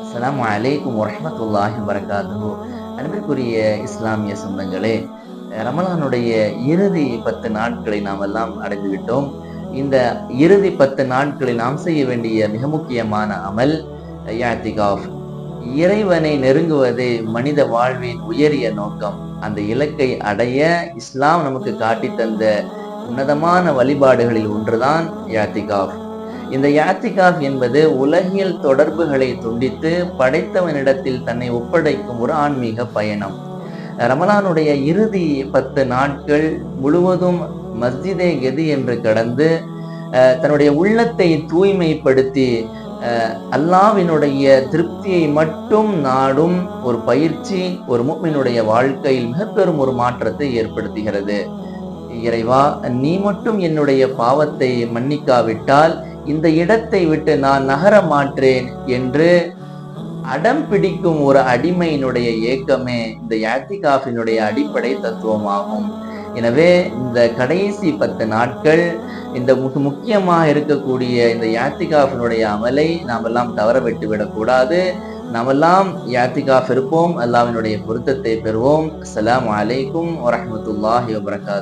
அஸ்ஸலாமு அலைக்கும் வரஹ்மத்துல்லாஹி வபரகாத்துஹு. அன்பிற்குரிய இஸ்லாமிய சொந்தங்களே, ரமலானுடைய இறுதி 10 நாட்களை நாம் எல்லாம் அடைந்து விட்டோம். இந்த இறுதி 10 நாட்களில் நாம் செய்ய வேண்டிய மிக முக்கியமான அமல் இஅ்திகாஃப். இறைவனை நெருங்குவதே மனித வாழ்வின் உயரிய நோக்கம். அந்த இலக்கை அடைய இஸ்லாம் நமக்கு காட்டித் தந்த உன்னதமான வழிபாடுகளில் ஒன்றுதான் இஅ்திகாஃப். இந்த இஅ்திகாஃப் என்பது உலகியல் தொடர்புகளை துண்டித்து படைத்தவனிடத்தில் தன்னை ஒப்படைக்கும் ஒரு ஆன்மீக பயணம். ரமலானுடைய இறுதி 10 நாட்கள் முழுவதும் மஸ்ஜிதே கதி என்று கடந்து தன்னுடைய உள்ளத்தை தூய்மைப்படுத்தி அல்லாஹ்வினுடைய திருப்தியை மட்டும் நாடும் ஒரு பயிற்சி ஒரு முஃமினுடைய வாழ்க்கையில் மிக பெரும் ஒரு மாற்றத்தை ஏற்படுத்துகிறது. இறைவா, நீ மட்டும் என்னுடைய பாவத்தை மன்னிக்காவிட்டால் இந்த இடத்தை விட்டு நான் நகர மாட்டேன் என்று அடம் பிடிக்கும் ஒரு அடிமையினுடைய ஏக்கமே இந்த இஅ்திகாஃபினுடைய அடிப்படை தத்துவமாகும். எனவே இந்த கடைசி 10 நாட்கள் இந்த முக்கியமாக இருக்கக்கூடிய இந்த இஅ்திகாஃபினுடைய அமலை நாம் எல்லாம் தவற விட்டு விடக்கூடாது. நாமெல்லாம் இஅ்திகாஃப் இருப்போம், அல்லாஹ்வினுடைய பொருத்தத்தை பெறுவோம். அஸ்ஸலாமு அலைக்கும் வரஹ்மத்துல்லாஹி வபரகாத்துஹு.